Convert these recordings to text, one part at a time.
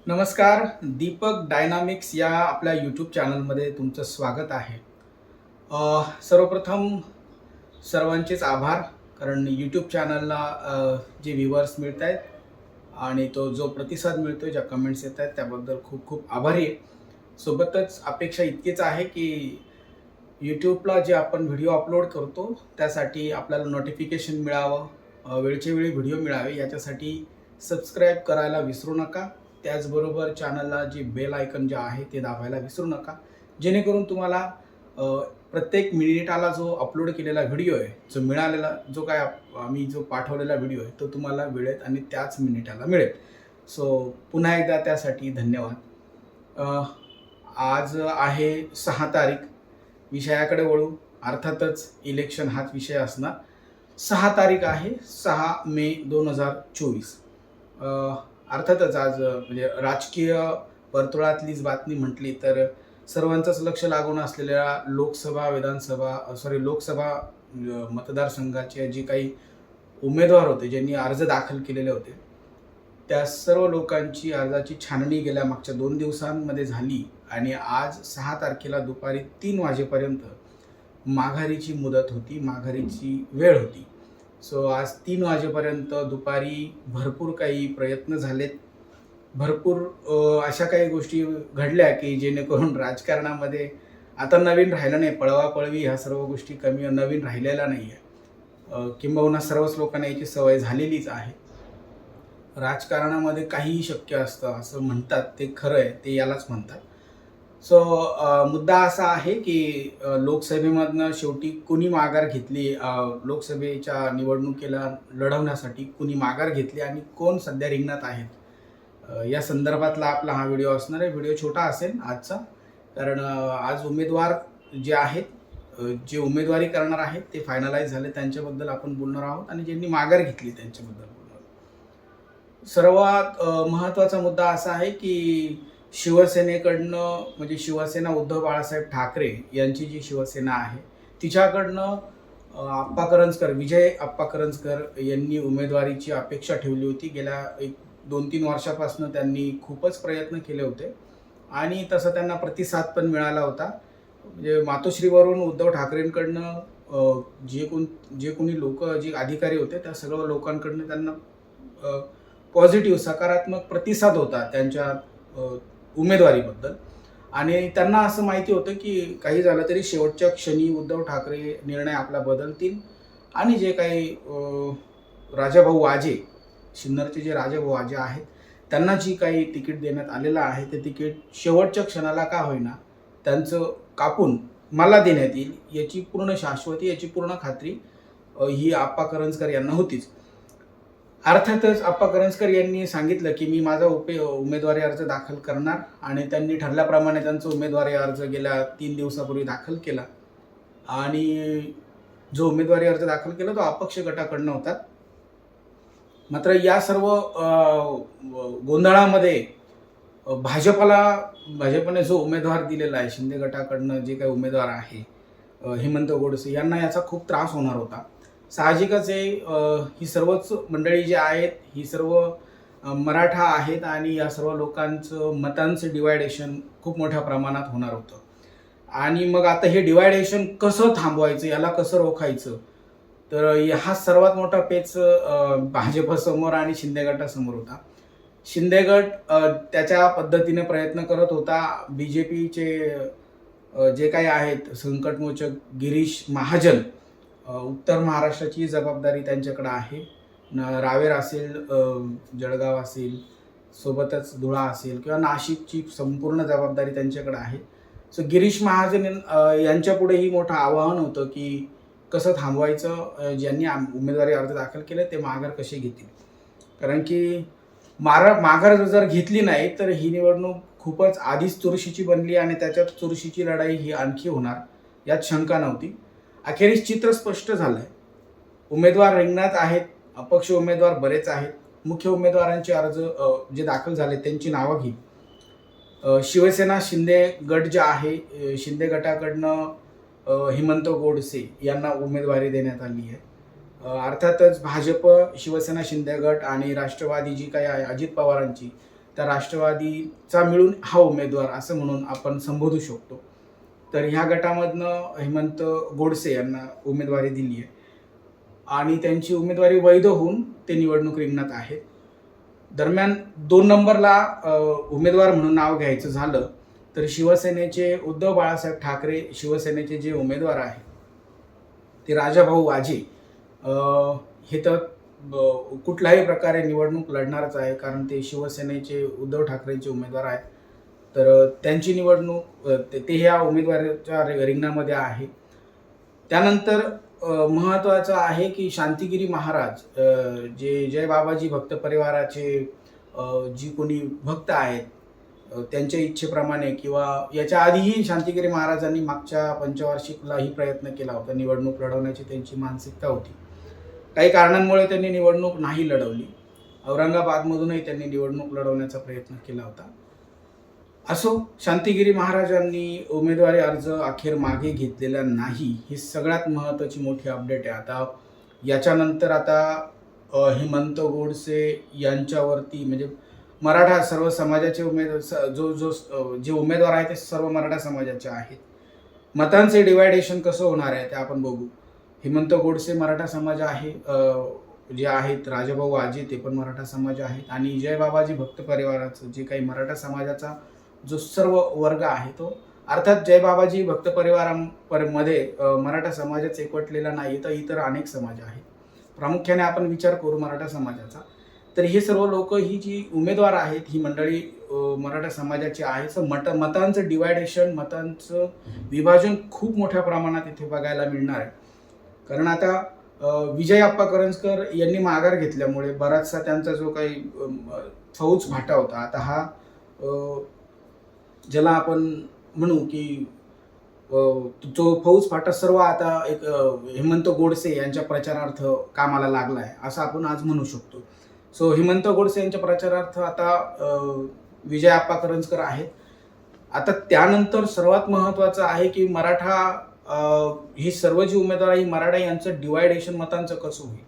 नमस्कार. दीपक डायनामिक्स या आपल्या यूट्यूब चॅनलमध्ये तुमचं स्वागत आहे. सर्वप्रथम सर्वांचेच आभार, कारण यूट्यूब चॅनलला जे व्ह्यूअर्स मिळत आहेत आणि तो जो प्रतिसाद मिळतो, ज्या कमेंट्स येत आहेत त्याबद्दल खूप खूप आभारी आहे. सोबतच अपेक्षा इतकीच आहे की यूट्यूबला जे आपण व्हिडिओ अपलोड करतो त्यासाठी आपल्याला नोटिफिकेशन मिळावं, वेळच्या वेळी व्हिडिओ मिळावे, याच्यासाठी सबस्क्राईब करायला विसरू नका. त्याचबरोबर चॅनलला जे बेल आयकन जे आहे ते दाबायला विसरू नका, जेणेकरून तुम्हाला प्रत्येक मिनिटाला जो अपलोड केलेला व्हिडिओ आहे, जो काय आम्ही जो पाठवलेला व्हिडिओ आहे तो तुम्हाला वेळेत आणि त्याच मिनिटाला मिळेल. सो पुन्हा एकदा त्यासाठी धन्यवाद. आज आहे 6 तारीख. विषयाकडे वळू. अर्थातच इलेक्शन हाच विषय असणार. 6 तारीख आहे, 6 मे 2024. अर्थातच आज म्हणजे राजकीय वर्तुळातलीच बातमी म्हटली तर सर्वांचंच लक्ष लागून असलेल्या लोकसभा मतदारसंघाचे जे काही उमेदवार होते, ज्यांनी अर्ज दाखल केलेले होते, त्या सर्व लोकांची अर्जाची छाननी गेल्या मागच्या 2 दिवसांमध्ये झाली आणि आज 6 तारखेला दुपारी 3 वाजेपर्यंत माघारीची मुदत होती, माघारीची वेळ होती. सो आज 3 वाजेपर्यंत दुपारी भरपूर काही प्रयत्न झालेत. भरपूर अशा काही गोष्टी घडल्या की जेणेकरून राजकारणामध्ये आता नवीन राहिलं नाही. पळवापळवी ह्या सर्व गोष्टी नवीन राहिलेल्या नाही आहे. किंबहुना सर्वच लोकांना याची सवय झालेलीच आहे. राजकारणामध्ये काहीही शक्य असतं असं म्हणतात, ते खरं आहे, ते यालाच म्हणतात. सो मुद्दा असा आहे की लोकसभेमधनं शेवटी कुणी माघार घेतली, लोकसभेच्या निवडणुकीला लढवण्यासाठी कुणी माघार घेतली आणि कोण सध्या रिंगणात आहेत, या संदर्भातला आपला हा व्हिडिओ असणार आहे. व्हिडिओ छोटा असेल आजचा, कारण आज उमेदवार जे आहेत, जे उमेदवारी करणार आहेत ते फायनलाइज झाले, त्यांच्याबद्दल आपण बोलणार आहोत आणि ज्यांनी माघार घेतली त्यांच्याबद्दल बोलणार आहोत. सर्वात महत्त्वाचा मुद्दा असा आहे की शिवसेनेकडनं, म्हणजे शिवसेना उद्धव बाळासाहेब ठाकरे यांची जी शिवसेना आहे तिच्याकडनं विजय आप्पा करंजकर यांनी उमेदवारीची अपेक्षा ठेवली होती. गेल्या 2-3 वर्षापासून त्यांनी खूपच प्रयत्न केले होते आणि तसा त्यांना प्रतिसाद पण मिळाला होता. म्हणजे मातोश्रीवरून उद्धव ठाकरेंकडनं जे कोणी लोक, जे अधिकारी होते, त्या सर्व लोकांकडनं त्यांना पॉझिटिव्ह सकारात्मक प्रतिसाद होता त्यांच्या उमेदवारीबद्दल. आणि त्यांना असं माहिती होतं की काही झालं तरी शेवटच्या क्षणी उद्धव ठाकरे निर्णय आपला बदलतील आणि जे काही राजाभाऊ वाजे, सिन्नरचे जे राजाभाऊ वाजे आहेत, त्यांना जी काही तिकीट देण्यात आलेलं आहे ते तिकीट शेवटच्या क्षणाला का होईना त्यांचं कापून मला देण्यात येईल, याची पूर्ण शाश्वती, याची पूर्ण खात्री ही आप्पा करंजकर यांना होतीच. अर्थातच आप्पा करंजकर यांनी सांगितलं की मी माझा उमेदवारी अर्ज दाखल करणार आणि त्यांनी ठरल्याप्रमाणे त्यांचा उमेदवारी अर्ज गेल्या 3 दिवसापूर्वी दाखल केला. आणि जो उमेदवारी अर्ज दाखल केला तो अपक्ष गटाकडनं होता. मात्र या सर्व गोंधळामध्ये भाजपने जो उमेदवार दिलेला आहे, शिंदे गटाकडनं जे काही उमेदवार आहे हेमंत गोडसे, यांना याचा खूप त्रास होणार होता. साहजिकच आहे. ही सर्वच मंडळी जी आहेत ही सर्व मराठा आहेत आणि या सर्व लोकांचं मतांचं डिवायडेशन खूप मोठ्या प्रमाणात होणार होतं. आणि मग आता हे डिवायडेशन कसं थांबवायचं, याला कसं रोखायचं, तर हा सर्वात मोठा पेच भाजपसमोर आणि शिंदे गटासमोर होता. शिंदे गट त्याच्या पद्धतीने प्रयत्न करत होता. BJPचे जे काही आहेत संकटमोचक गिरीश महाजन, उत्तर महाराष्ट्राची जबाबदारी त्यांच्याकडे आहे. रावेर असेल, जळगाव असेल, सोबतच धुळा असेल किंवा नाशिकची संपूर्ण जबाबदारी त्यांच्याकडे आहे. सो गिरीश महाजन यांच्यापुढेही मोठं आव्हान होतं की कसं थांबवायचं, ज्यांनी उमेदवारी अर्ज दाखल केले ते माघार कसे घेतील. कारण की माघार जर घेतली नाही तर ही निवडणूक खूपच आधीच चुरशीची बनली आणि त्याच्यात चुरशीची लढाई ही आणखी होणार, यात शंका नव्हती. अखेरीस चित्र स्पष्ट झालंय. उमेदवार रिंगणात आहेत, अपक्ष उमेदवार बरेच आहेत. मुख्य उमेदवारांचे अर्ज जे दाखल झाले त्यांची नावं घे. शिवसेना शिंदे गट जे आहे, शिंदे गटाकडनं हेमंत गोडसे यांना उमेदवारी देण्यात आली आहे. अर्थातच भाजप, शिवसेना शिंदे गट आणि राष्ट्रवादी जी काही आहे अजित पवारांची, त्या राष्ट्रवादीचा मिळून हा उमेदवार असं म्हणून आपण संबोधू शकतो. तर ह्या गटामधनं हेमंत गोडसे यांना उमेदवारी दिली आहे आणि त्यांची उमेदवारी वैध होऊन ते निवडणूक रिंगणात आहेत. दरम्यान 2 नंबरला उमेदवार म्हणून नाव घ्यायचं झालं तर शिवसेनेचे उद्धव बाळासाहेब ठाकरे, शिवसेनेचे जे उमेदवार आहेत ते राजाभाऊ वाजे हे तर कुठल्याही प्रकारे निवडणूक लढणारच आहे, कारण ते शिवसेनेचे उद्धव ठाकरेंचे उमेदवार आहेत. तर त्यांची निवडणूक ते ह्या उमेदवाराच्या रिंगणामध्ये आहे. त्यानंतर महत्त्वाचं आहे की शांतिगिरी महाराज, जे जय बाबाजी भक्त परिवाराचे जी कोणी भक्त आहेत, त्यांच्या इच्छेप्रमाणे किंवा याच्या आधीही शांतिगिरी महाराजांनी मागच्या पंचवार्षिकलाही प्रयत्न केला होता, निवडणूक लढवण्याची त्यांची मानसिकता होती. काही कारणांमुळे त्यांनी निवडणूक नाही लढवली. औरंगाबादमधूनही त्यांनी निवडणूक लढवण्याचा प्रयत्न केला होता. असो, शांतिगिरी महाराजांनी उमेदवारी अर्ज अखेर मागे घेतलेला नाही, ही सगळ्यात महत्त्वाची मोठी अपडेट आहे. आता याच्यानंतर हेमंत गोडसे यांच्यावरती म्हणजे मराठा सर्व समाजाचे जे उमेदवार आहेत ते सर्व मराठा समाजाचे आहेत. मतांचे डिवायडेशन कसं होणार आहे ते आपण बघू. हेमंत गोडसे मराठा समाज आहे, जे आहेत राजाभाऊ वाजे ते पण मराठा समाज आहेत, आणि जय बाबाजी भक्त परिवाराचं जे काही मराठा समाजाचा जो सर्व वर्ग आहे तो, अर्थात जय बाबाजी भक्त परिवारामध्ये मराठा समाजाच एकवटलेला नाही, तर इतर अनेक समाज आहेत. प्रामुख्याने आपण विचार करू मराठा समाजाचा, तर हे सर्व लोक ही जी उमेदवार आहेत ही मंडळी मराठा समाजाची आहे. सो मतांचं डिवायडेशन, मतांचं विभाजन खूप मोठ्या प्रमाणात इथे बघायला मिळणार आहे. कारण आता विजय आप्पा करंजकर यांनी माघार घेतल्यामुळे बराचसा त्यांचा जो काही फौज फाटा होता, आता हा ज्याला आपण म्हणू की जो फौज फाटा सर्व आता एक हेमंत गोडसे यांच्या प्रचारार्थ कामाला लागला आहे असं आपण आज म्हणू शकतो. सो हेमंत गोडसे यांच्या प्रचारार्थ आता विजय आप्पा करंजकर आहेत. आता त्यानंतर सर्वात महत्त्वाचं आहे की मराठा ही सर्व जी उमेदवार आहे मराठा यांचं डिवायडेशन मतांचं कसं होईल.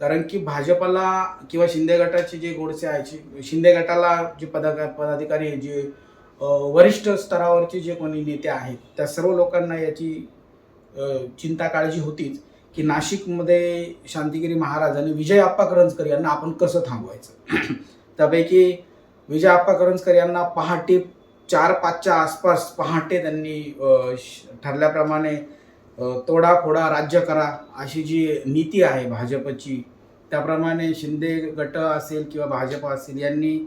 कारण की भाजपला किंवा शिंदे गटाचे जे गोडसे आहेत, शिंदे गटाला जे पदाधिकारी जे वरिष्ठ स्तरावरचे जे कोणी नेते आहेत त्या सर्व लोकांना याची चिंता काळजी होतीच की नाशिकमध्ये शांतिगिरी महाराज आणि विजय आप्पा करंजकर यांना आपण कसं थांबवायचं. त्यापैकी विजय आप्पा करंजकर यांना पहाटे 4-5च्या आसपास त्यांनी ठरल्याप्रमाणे तोडाफोडा राज्य करा अशी जी नीती आहे भाजपची, त्याप्रमाणे शिंदे गट असेल किंवा भाजप असेल यांनी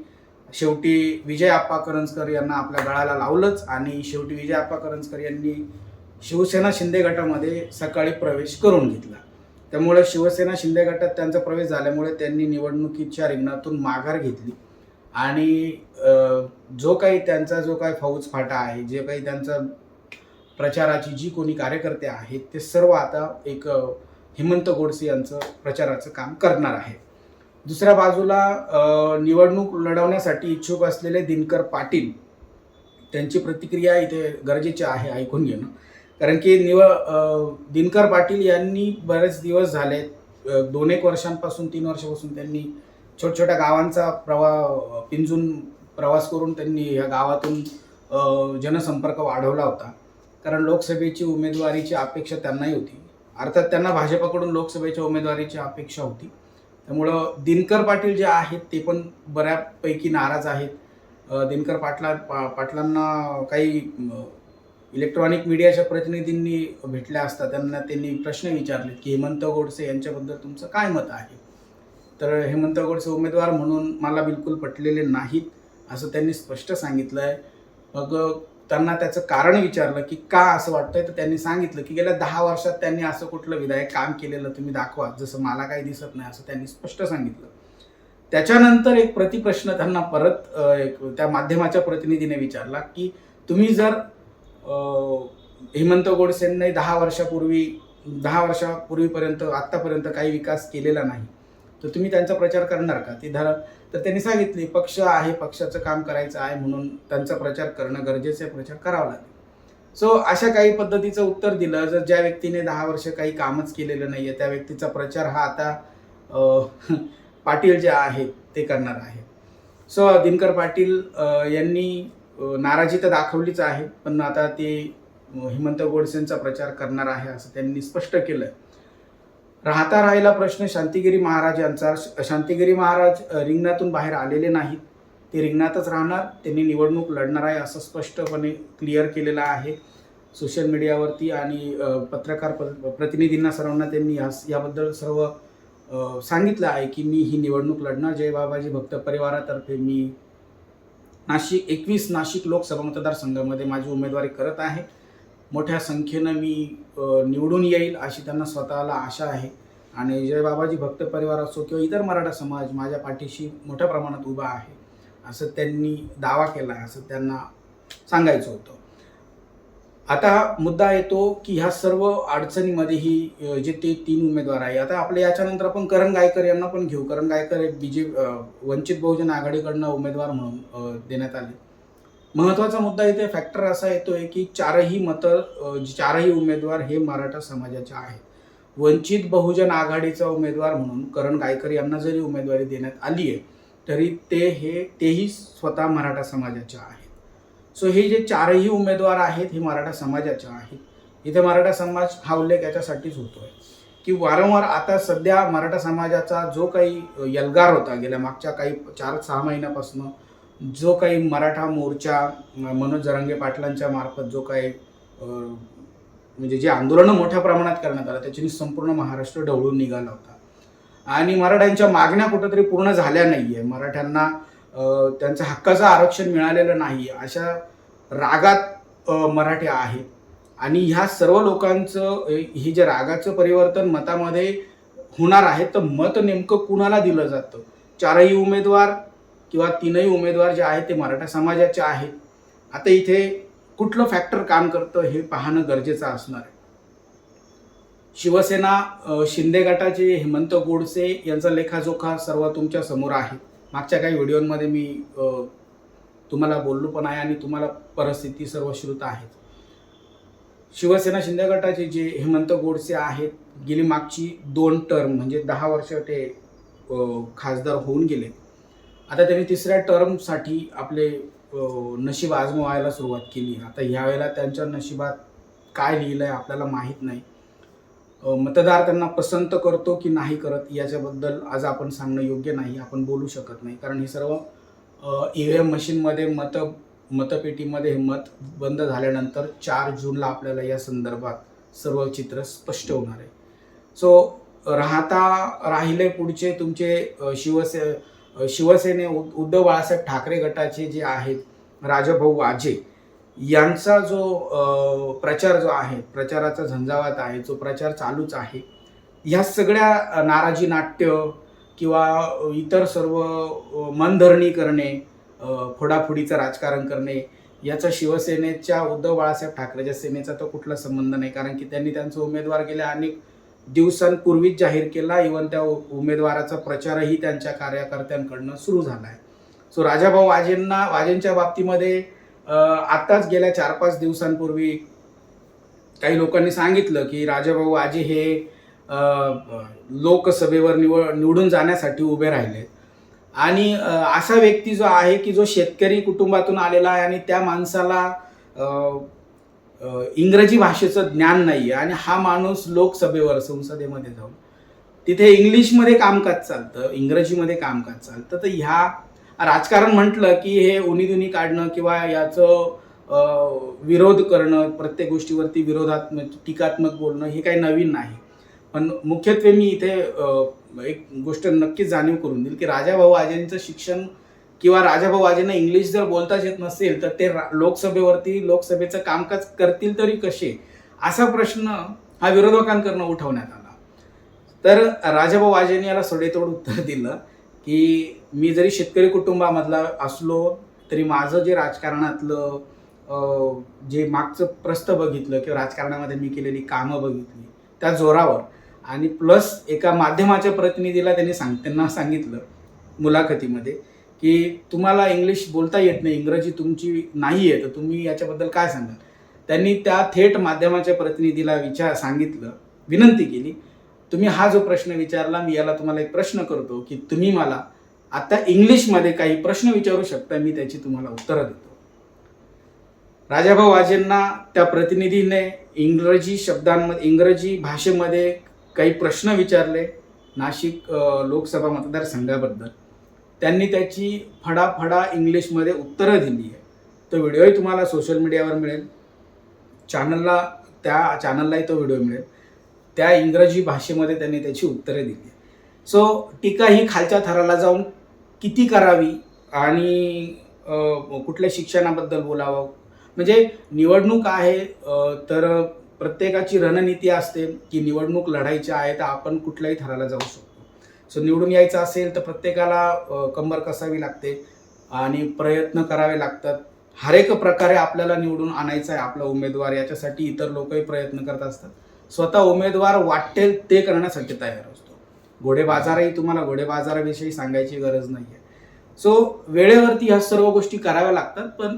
शेवटी विजय आप्पा करंजकर यांना आपल्या गळाला लावलंच, आणि शेवटी विजय आप्पा करंजकर यांनी शिवसेना शिंदे गटामध्ये सकाळी प्रवेश करून घेतला. त्यामुळे शिवसेना शिंदे गटात त्यांचा प्रवेश झाल्यामुळे त्यांनी निवडणुकीच्या रिंगणातून माघार घेतली, आणि जो काही फौज फाटा आहे, जे काही त्यांचा प्रचाराची जी कोणी कार्यकर्ते आहेत ते सर्व आता एक हेमंत गोडसे यांचं प्रचाराचं काम करणार आहे. दुसऱ्या बाजूला निवडणूक लढवण्यासाठी इच्छुक असलेले दिनकर पाटील, त्यांची प्रतिक्रिया इथे गरजेची आहे ऐकून घेणं. कारण की दिनकर पाटील यांनी बरेच दिवस झाले, 2-1 वर्षांपासून 3 वर्षापासून त्यांनी छोट्या गावांचा पिंजून प्रवास करून त्यांनी या गावातून जनसंपर्क वाढवला होता. कारण लोकसभेची उमेदवारीची अपेक्षा त्यांनाही होती, अर्थात त्यांना भाजपकडून लोकसभेच्या उमेदवारीची अपेक्षा होती. त्यामुळं दिनकर पाटील जे आहेत ते पण बऱ्यापैकी नाराज आहेत. दिनकर पाटलांना काही इलेक्ट्रॉनिक मीडियाच्या प्रतिनिधींनी भेटल्या असता त्यांनी प्रश्न विचारले की हेमंत गोडसे यांच्याबद्दल तुमचं काय मत आहे. तर हेमंत गोडसे उमेदवार म्हणून मला बिलकुल पटलेले नाहीत असं त्यांनी स्पष्ट सांगितलं आहे. मग त्यांना त्याचं कारण विचारलं की का असं वाटतंय, तर त्यांनी सांगितलं की गेल्या 10 वर्षात त्यांनी असं कुठलं विधायक काम केलेलं तुम्ही दाखवा, जसं मला काही दिसत नाही असं त्यांनी स्पष्ट सांगितलं. त्याच्यानंतर एक प्रतिप्रश्न त्यांना परत त्या माध्यमाच्या प्रतिनिधीने विचारला की तुम्ही जर हेमंत गोडसेंनी 10 वर्षापूर्वीपर्यंत आत्तापर्यंत काही विकास केलेला नाही तर तुम्ही त्यांचा प्रचार करणार का. तर त्यांनी सांगितले पक्ष आहे, पक्षाचं काम करायचं आहे म्हणून त्यांचा प्रचार करणं गरजेचं आहे, प्रचार करावा लागेल. सो अशा काही पद्धतीचं उत्तर दिलं. जर ज्या व्यक्तीने 10 वर्ष काही कामच केलेलं नाहीये त्या व्यक्तीचा प्रचार हा आता पाटील जे आहेत ते करणार आहे. सो दिनकर पाटील यांनी नाराजी तर दाखवलीच आहे, पण आता ते हेमंत गोडसेंचा प्रचार करणार आहे असं त्यांनी स्पष्ट केलं. राहिला प्रश्न शांतिगिरी महाराज यांचा. शांतिगिरी महाराज रिंगणातून बाहेर आलेले नाहीत, ते रिंगणातच राहणार, त्यांनी निवडणूक लढणार आहे असं स्पष्टपणे क्लिअर केलेलं आहे सोशल मीडियावरती आणि पत्रकार प्रतिनिधींना सर्वांना त्यांनी याबद्दल सर्व सांगितलं आहे की मी ही निवडणूक लढणार. जय बाबाजी भक्त परिवारातर्फे मी 21 नाशिक लोकसभा मतदारसंघामध्ये माझी उमेदवारी करत आहे. मोठ्या संख्येनं मी निवडून येईल अशी त्यांना स्वतःला आशा आहे आणि जय बाबाजी भक्त परिवार असो किंवा इतर मराठा समाज माझ्या पाठीशी मोठ्या प्रमाणात उभा आहे असं त्यांनी दावा केला आहे, असं त्यांना सांगायचं होतं. आता मुद्दा येतो की ह्या सर्व अडचणीमध्येही जे ते 3 उमेदवार आहे. आता आपल्या याच्यानंतर आपण करण गायकर यांना पण घेऊ. करण गायकर हे वंचित बहुजन आघाडीकडनं उमेदवार म्हणून देण्यात आले. महत्त्वाचा मुद्दा इथे फॅक्टर असा येतोय की चारही उमेदवार हे मराठा समाजाचे आहेत. वंचित बहुजन आघाडीचा उमेदवार म्हणून करण गायकर यांना जरी उमेदवारी देण्यात आली आहे तरी तेही स्वतः मराठा समाजाचे आहेत. सो हे जे 4ही उमेदवार आहेत हे मराठा समाजाचे आहेत. इथे मराठा समाज हा उल्लेख याच्यासाठीच होतोय की वारंवार आता सध्या मराठा समाजाचा जो काही यल्गार होता गेल्या मागच्या काही 4-6 महिन्यापासून, जो काही मराठा मोर्चा मनोज जरांगे पाटलांच्या मार्फत जो काही म्हणजे जे आंदोलनं मोठ्या प्रमाणात करण्यात आलं त्याच्यानी संपूर्ण महाराष्ट्र ढवळून निघाला होता आणि मराठ्यांच्या मागण्या कुठंतरी पूर्ण झाल्या नाहीये. मराठ्यांना त्यांचं हक्काचं आरक्षण मिळालेलं नाही अशा रागात मराठी आहेत आणि ह्या सर्व लोकांचं हे जे रागाचं परिवर्तन मतामध्ये होणार आहे तर मत नेमकं कुणाला दिलं जातं. 4ही उमेदवार किंवा 3ही उमेदवार जे आहेत ते मराठा समाजाचे आहेत. आता इथे कुठलं फॅक्टर काम करतं हे पाहणं गरजेचं असणार आहे. शिवसेना शिंदे गटाचे हेमंत गोडसे यांचा लेखाजोखा सर्व तुमच्या समोर आहे. मागच्या काही व्हिडिओमध्ये मी तुम्हाला बोललो पण आहे आणि तुम्हाला परिस्थिती सर्व श्रुत आहेत. शिवसेना शिंदे गटाचे जे हेमंत गोडसे आहेत गेली मागची 2 टर्म म्हणजे 10 वर्ष ते खासदार होऊन गेले. आता त्यांनी 3ऱ्या टर्मसाठी आपले नशीब आजमावायला सुरुवात केली. आता ह्यावेळेला त्यांच्या नशिबात काय लिहिलं आहे आपल्याला माहीत नाही. मतदार त्यांना पसंत करतो की नाही करत याच्याबद्दल आज आपण सांगणं योग्य नाही, आपण बोलू शकत नाही. कारण हे सर्व EVM मशीनमध्ये मतपेटीमध्ये हे मत बंद झाल्यानंतर 4 जूनला आपल्याला या संदर्भात सर्व चित्र स्पष्ट होणार आहे. सो राहिले पुढचे तुमचे शिवसेने उद्धव बाळासाहेब ठाकरे गटाचे जे आहेत राजाभाऊ वाजे यांचा जो प्रचार जो आहे, प्रचाराचा झंझावात आहे, जो प्रचार चालूच आहे, ह्या सगळ्या नाराजी नाट्य किंवा इतर सर्व मनधरणी करणे, फोडाफोडीचं राजकारण करणे याचा शिवसेनेच्या उद्धव बाळासाहेब ठाकरेच्या सेनेचा तो कुठला संबंध नाही. कारण की त्यांनी त्यांचा उमेदवार गेल्या अनेक दिवसांपूर्वीच जाहीर केला. इव्हन त्या उमेदवाराचा प्रचारही त्यांच्या कार्यकर्त्यांकडनं सुरू झाला आहे. सो राजाभाऊ वाजेंच्या बाबतीमध्ये आत्ताच गेल्या 4-5 दिवसांपूर्वी काही लोकांनी सांगितलं की राजाभाऊ वाजे हे लोकसभेवर निवडून जाण्यासाठी उभे राहिले आणि असा व्यक्ती जो आहे की जो शेतकरी कुटुंबातून आलेला आहे आणि त्या माणसाला इंग्रजी भाषेचं ज्ञान नाही आहे आणि हा माणूस लोकसभेवर संसदेमध्ये जाऊन तिथे इंग्लिशमध्ये कामकाज चालतं, इंग्रजीमध्ये कामकाज चालतं. तर ह्या राजकारण म्हटलं की हे उणीधुनी काढणं किंवा याचं विरोध करणं, प्रत्येक गोष्टीवरती विरोधात्मक टीकात्मक बोलणं हे काही नवीन नाही. पण मुख्यत्वे मी इथे एक गोष्ट नक्कीच जाणीव करून देईल की राजाभाऊ वाजेंचं शिक्षण किंवा राजाभाऊ वाजेंना इंग्लिश जर बोलताच येत नसेल तर ते लोकसभेचं कामकाज करतील तरी कसे, असा प्रश्न हा विरोधकांकडून उठवण्यात आला. तर राजाभाऊ वाजेंनी याला सडेतोड उत्तर दिलं की मी जरी शेतकरी कुटुंबामधला असलो तरी माझं जे राजकारणातलं जे मागचं प्रस्थ बघितलं किंवा राजकारणामध्ये मी केलेली कामं बघितली त्या जोरावर आणि प्लस एका माध्यमाच्या प्रतिनिधीला त्यांना सांगितलं मुलाखतीमध्ये की तुम्हाला इंग्लिश बोलता येत नाही, इंग्रजी तुमची नाही आहे, तर तुम्ही याच्याबद्दल काय सांगाल. त्यांनी त्या थेट माध्यमाच्या प्रतिनिधीला सांगितलं, विनंती केली, तुम्ही हा जो प्रश्न विचारला मी याला तुम्हाला एक प्रश्न करतो की तुम्ही मला आता इंग्लिशमध्ये काही प्रश्न विचारू शकता, मी त्याची तुम्हाला उत्तरं देतो. राजाभाऊ वाजेंना त्या प्रतिनिधीने इंग्रजी भाषेमध्ये काही प्रश्न विचारले नाशिक लोकसभा मतदारसंघाबद्दल. त्यांनी त्याची फडाफडा इंग्लिशमध्ये उत्तरं दिली आहे. तो व्हिडिओही तुम्हाला सोशल मीडियावर मिळेल, त्या चॅनललाही तो व्हिडिओ मिळेल. त्या इंग्रजी भाषेमध्ये त्यांनी त्याची उत्तरे दिली. सो टीका ही खालच्या थराला जाऊन किती करावी आणि कुठल्या शिक्षणाबद्दल बोलावं, म्हणजे निवडणूक आहे तर प्रत्येकाची रणनीती असते की निवडणूक लढायची आहे तर आपण कुठल्याही थराला जाऊ शकतो. सो निवडून यायचं असेल तर प्रत्येकाला कंबर कसावी लागते आणि प्रयत्न करावे लागतात. हर एक प्रकारे आपल्याला निवडून आणायचा आहे आपला उमेदवार, याच्यासाठी इतर लोकही प्रयत्न करत असतात. स्वतः उमेदवार वाटेल ते करण्यासाठी तयार असतो. घोडेबाजारही तुम्हाला घोडेबाजाराविषयी सांगायची गरज नाही आहे. सो वेळेवरती ह्या सर्व गोष्टी कराव्या लागतात. पण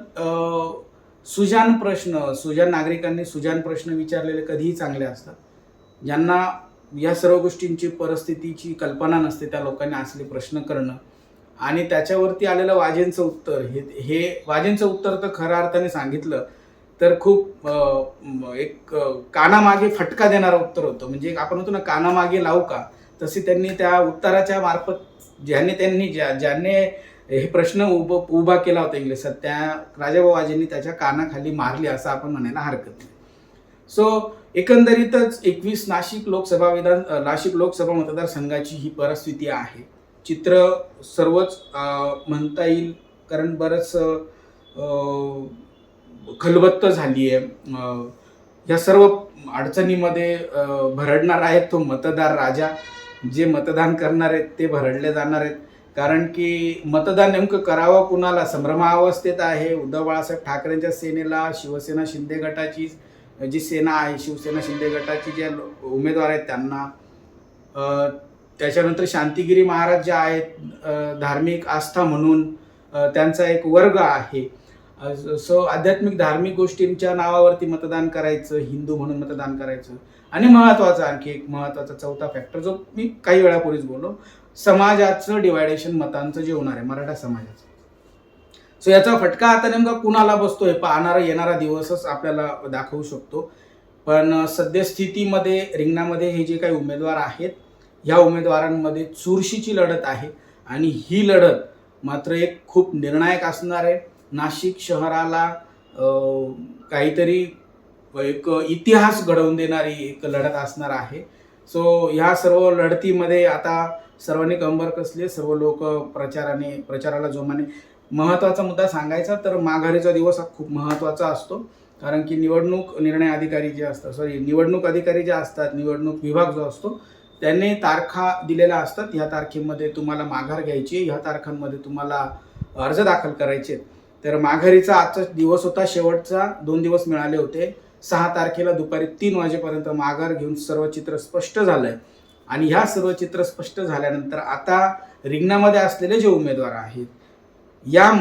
सुजाण नागरिकांनी सुजाण प्रश्न विचारलेले कधीही चांगले असतात. ज्यांना या सर्व गोष्टींची परिस्थितीची कल्पना नसते त्या लोकांनी असले प्रश्न करणं आणि त्याच्यावरती आलेलं वाजेंचं उत्तर हे वाजेंचं उत्तर तर खऱ्या अर्थाने सांगितलं तर खूप एक कानामागे फटका देणारं उत्तर होतं. म्हणजे आपण म्हणतो ना कानामागे लावू का, तसे त्यांनी त्या उत्तराच्या मार्फत ज्याने हे प्रश्न उभा केला होता इंग्लिशात, त्या राजाभाऊ वाजेंनी त्याच्या कानाखाली मारली असं आपण म्हणायला हरकत नाही. सो एकंदरीतच 21 नाशिक लोकसभा मतदारसंघाची ही परिस्थिती आहे. चित्र सर्वच म्हणता येईल, कारण बरंच खलबत्त झाली आहे. या सर्व अडचणीमध्ये भरडणार आहेत तो मतदार राजा. जे मतदान करणार आहेत ते भरडले जाणार आहेत, कारण की मतदान नेमकं करावं कुणाला संभ्रमावस्थेत आहे. उद्धव बाळासाहेब ठाकरेंच्या सेनेला शिवसेना शिंदे गटाची जी सेना आहे, शिवसेना शिंदे गटाची जे उमेदवार आहेत त्यांना, त्याच्यानंतर शांतिगिरी महाराज जे आहेत धार्मिक आस्था म्हणून त्यांचा एक वर्ग आहे. सो आध्यात्मिक धार्मिक गोष्टींच्या नावावरती मतदान करायचं, हिंदू म्हणून मतदान करायचं. आणि आणखी एक महत्त्वाचा चौथा फॅक्टर जो मी काही वेळापूर्वीच बोललो, समाजाचं डिवायडेशन मतांचं जे होणार आहे मराठा समाजाचं. सो याचा फटका आता नेमका कुणाला बसतोय पाहणारा येणारा दिवसच आपल्याला दाखवू शकतो. पण सद्यस्थितीमध्ये रिंगणामध्ये हे जे काही उमेदवार आहेत, ह्या उमेदवारांमध्ये चुरशीची लढत आहे आणि ही लढत मात्र एक खूप निर्णायक असणार आहे. नाशिक शहराला काहीतरी एक इतिहास घडवून देणारी एक लढत असणार आहे. सो ह्या सर्व लढतीमध्ये आता सर्वांनी कंबर कसली, सर्व लोक प्रचाराला जोमाने. महत्त्वाचा मुद्दा सांगायचा तर माघारीचा दिवस हा खूप महत्त्वाचा असतो, कारण की निवडणूक अधिकारी जे असतात, निवडणूक विभाग जो असतो त्यांनी तारखा दिलेल्या असतात. ह्या तारखेमध्ये तुम्हाला माघार घ्यायची, ह्या तारखांमध्ये तुम्हाला अर्ज दाखल करायचे. तर माघारीचा आजचा दिवस होता, शेवटचा 2 दिवस मिळाले होते. 6 तारखेला दुपारी 3 वाजेपर्यंत माघार घेऊन सर्व चित्र स्पष्ट झालंय. आणि ह्या सर्व चित्र स्पष्ट झाल्यानंतर आता रिंगणामध्ये असलेले जे उमेदवार आहेत, या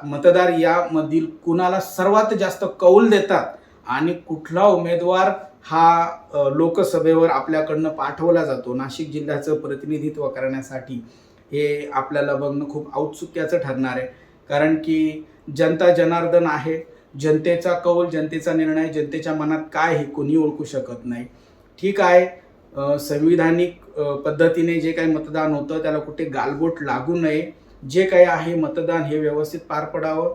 मतदार यामधील कुणाला सर्वात जास्त कौल देतात आणि कुठला उमेदवार हा लोकसभेवर आपल्याकडनं पाठवला जातो नाशिक जिल्ह्याचं प्रतिनिधित्व करण्यासाठी, हे आपल्याला बघणं खूप औत्सुक्याचं ठरणार आहे. कारण की जनता जनार्दन आहे. जनतेचा कौल, जनतेचा निर्णय, जनतेच्या मनात काय हे कोणी ओळखू शकत नाही. ठीक आहे, संविधानिक पद्धतीने जे काही मतदान होतं त्याला कुठे गालबोट लागू नये. जे काही आहे मतदान हे व्यवस्थित पार पडावं.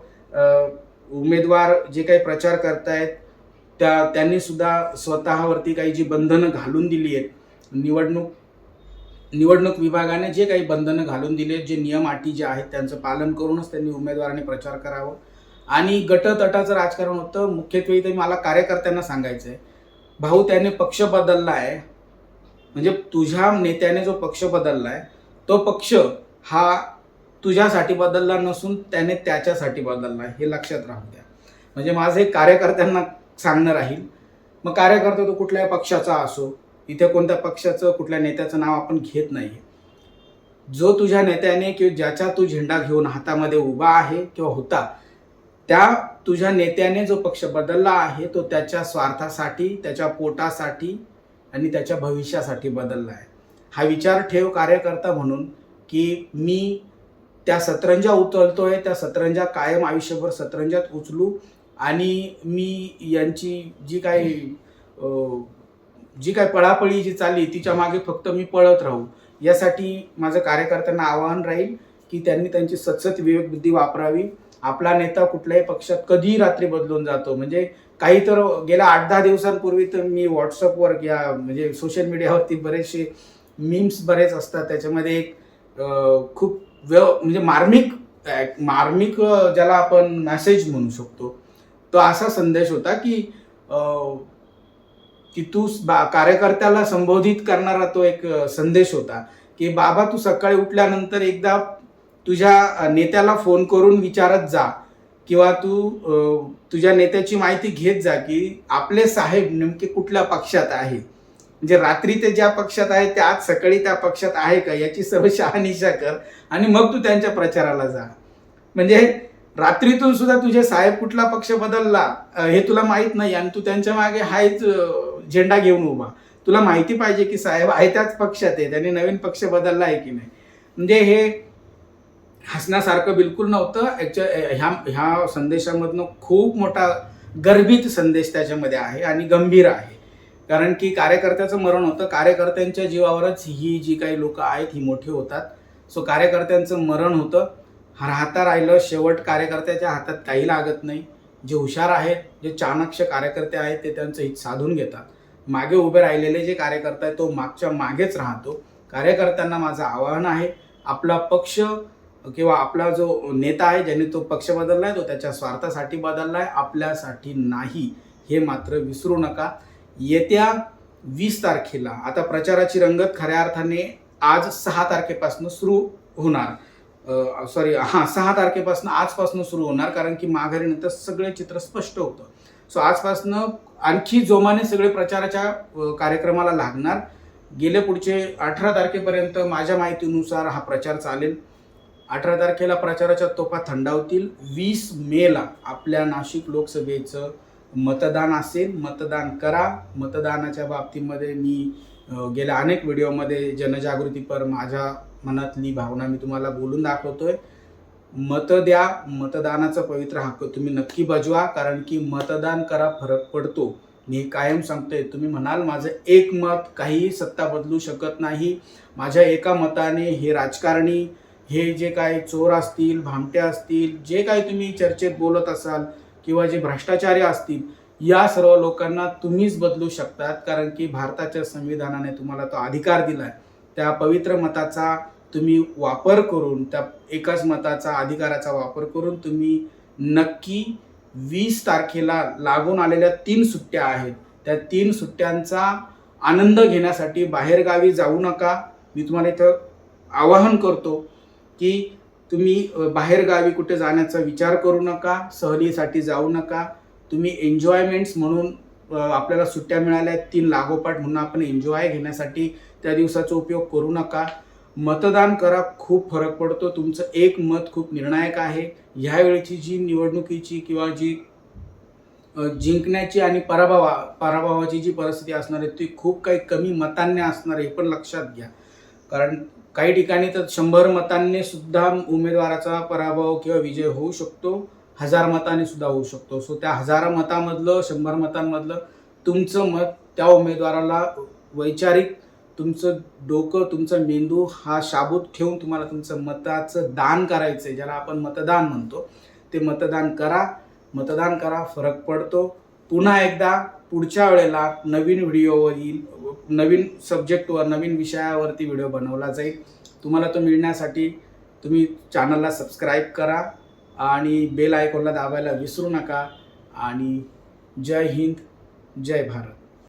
उमेदवार जे काही प्रचार करतायत त्यांनी सुद्धा स्वतःवरती काही जी बंधनं घालून दिली आहेत, निवडणूक विभागाने जे काही बंधनं घालून दिली आहेत, जे नियम अटी जे आहेत त्यांचं पालन करूनच त्यांनी उमेदवारांनी प्रचार करावं. आणि गटतटाचं राजकारण होतं. मुख्यत्वे ते मला कार्यकर्त्यांना सांगायचं आहे, भाऊ त्याने पक्ष बदलला आहे, म्हणजे तुझ्या नेत्याने जो पक्ष बदलला आहे तो पक्ष हा तुझ्यासाठी बदलला नसून त्याने त्याच्यासाठी बदलला आहे, हे लक्षात राहू द्या. म्हणजे माझं एक कार्यकर्त्यांना सांगणं राहील. मग कार्यकर्ता तो कुठल्याही पक्षाचा असो, इथे कोणत्या पक्षाचं कुठल्या नेत्याचं नाव आपण घेत नाही. जो तुझ्या नेत्याने किंवा ज्याचा तू झेंडा घेऊन हातामध्ये उभा आहे किंवा होता, त्या तुझ्या नेत्याने जो पक्ष बदलला आहे तो त्याच्या स्वार्थासाठी, त्याच्या पोटासाठी आणि त्याच्या भविष्यासाठी बदलला आहे. हा विचार ठेव कार्यकर्ता म्हणून, की मी त्या सतरंजा उचलतोय, त्या सतरंजा कायम आयुष्यभर सतरंजात उचलू आणि मी यांची जी काय पळापळी जी चालली तिच्या मागे फक्त मी पळत राहू, यासाठी माझं कार्यकर्त्यांना आवाहन राहील की त्यांनी त्यांची सतसत विवेकबुद्धी वापरावी. आपला नेता कुठल्याही पक्षात कधीही रात्री बदलून जातो. म्हणजे काही तर गेल्या 8-10 दिवसांपूर्वी तर मी व्हॉट्सअपवर म्हणजे सोशल मीडियावरती बरेचसे मीम्स बरेच असतात. त्याच्यामध्ये एक खूप म्हणजे मार्मिक ज्याला आपण मेसेज म्हणू शकतो, तो असा संदेश होता की तू कार्यकर्त्याला संबोधित करणारा तो एक संदेश होता की बाबा, तू सकाळी उठल्यानंतर एकदा तुझ्या नेत्याला फोन करून विचारत जा किंवा तू तुझ्या नेत्याची माहिती घेत जा की आपले साहेब नेमके कुठल्या पक्षात आहे. म्हणजे रात्री ते ज्या पक्षात आहे ते आज सकाळी त्या पक्षात आहे का, याची सर्व शहानिशा कर आणि मग तू त्यांच्या प्रचाराला जा. म्हणजे रात्रीतून सुद्धा तुझे साहेब कुठला पक्ष बदलला हे तुला माहित नाही आणि तू त्यांच्या मागे हायच झेंडा घेऊन उभा. तुला माहिती पाहिजे की साहेब आहे त्याच पक्षात आहे, त्यांनी नवीन पक्ष बदलला आहे की नाही. म्हणजे हे हसण्यासारखं बिलकुल नव्हतं. ह्या संदेशामधनं खूप मोठा गर्भित संदेश त्याच्यामध्ये आहे आणि गंभीर आहे. कारण की कार्यकर्त्याचं मरण होतं, कार्यकर्त्यांच्या जीवावरच ही जी काही लोक आहेत ही मोठी होतात. सो कार्यकर्त्यांचं मरण होतं, राहता राहिलं. शेवट कार्यकर्त्याच्या हातात काही लागत नाही. जे हुशार आहेत, जे चाणक्य कार्यकर्ते आहेत ते त्यांचं हित साधून घेतात. मागे उभे राहिलेले जे कार्यकर्ते आहेत तो मागच्या मागेच राहतो. कार्यकर्त्यांना माझं आवाहन आहे, आपला पक्ष किंवा आपला जो नेता आहे ज्याने तो पक्ष बदललाय तो त्याच्या स्वार्थासाठी बदललाय, आपल्यासाठी नाही, हे मात्र विसरू नका. येत्या 20 तारखेला आता प्रचाराची रंगत खऱ्या अर्थाने आज 6 तारखेपासून सुरू होणार. 6 तारखेपासून आजपासून सुरू होणार, कारण की माघारीनंतर सगळे चित्र स्पष्ट होतं. सो आजपासून आणखी जोमाने सगळे प्रचाराच्या कार्यक्रमाला लागणार. गेले पुढचे 18 तारखेपर्यंत माझ्या माहितीनुसार हा प्रचार चालेल. 18 तारखेला प्रचाराच्या तोफा थंडावतील. 20 मेला आपल्या नाशिक लोकसभेचं मतदान असेल. मतदान करा. मतदानाच्या बाबतीमध्ये मी गेल्या अनेक व्हिडिओमध्ये जनजागृतीपर माझ्या मनातली भावना मी तुम्हाला बोलून दाखवतोय. मत द्या. मतदानाचा पवित्र हक्क तुम्ही नक्की बजवा, कारण की मतदान करा, फरक पडतो. मी कायम सांगतोय. तुम्ही म्हणाल माझं एक मत काही सत्ता बदलू शकत नाही. माझ्या एका मताने हे राजकारणी, हे जे काही चोर असतील, भामटे असतील, जे काही तुम्ही चर्चेत बोलत असाल किंवा जे भ्रष्टाचारी असतील, या सर्व लोकांना तुम्हीच बदलू शकतात. कारण की भारताच्या संविधानाने तुम्हाला तो अधिकार दिलाय. त्या पवित्र मताचा तुम्ही वापर करून, त्या एकाच मताचा अधिकाराचा वापर करून तुम्ही नक्की 20 तारखेला लागून आलेल्या 3 सुट्ट्या आहेत, त्या 3 सुट्ट्यांचा आनंद घेण्यासाठी बाहेरगावी जाऊ नका. मी तुम्हाला इथं आवाहन करतो की तुम्ही बाहेरगावी कुठे जाण्याचा विचार करू नका, सहलीसाठी जाऊ नका. तुम्ही एन्जॉयमेंट्स म्हणून आपल्याला सुट्ट्या मिळाल्या 3 लागोपाठ, म्हणून आपण एन्जॉय घेण्यासाठी त्या दिवसाचा उपयोग करू नका. मतदान करा, खूप फरक पडतो. तुमचं एक मत खूप निर्णायक आहे. ह्यावेळची जी निवडणुकीची किंवा जी जिंकण्याची आणि पराभवाची जी परिस्थिती असणार आहे ती खूप काही कमी मतांनी असणार आहे, हे पण लक्षात घ्या. कारण काही ठिकाणी तर 100 मतांनी सुद्धा उमेदवाराचा पराभव किंवा विजय होऊ शकतो, 1000 मतांनी सुद्धा होऊ शकतो. सो त्या 1000 मतांमधलं 100 मतांमधलं तुमचं मत त्या उमेदवाराला वैचारिक, तुमचं डोकं, तुमचा मेंदू हा शाबूत ठेवून तुम्हाला तुमचं मताचं दान करायचं आहे, ज्याला आपण मतदान म्हणतो. ते मतदान करा, फरक पडतो. पुन्हा एकदा पुढच्या वेळेला नवीन व्हिडिओ येईल, नवीन सब्जेक्टवर, नवीन विषयावरती व्हिडिओ बनवला जाईल. तुम्हाला तो मिळण्यासाठी तुम्ही चॅनलला सबस्क्राईब करा आणि बेल आयकॉनला दाबायला विसरू नका. आणि जय हिंद, जय भारत.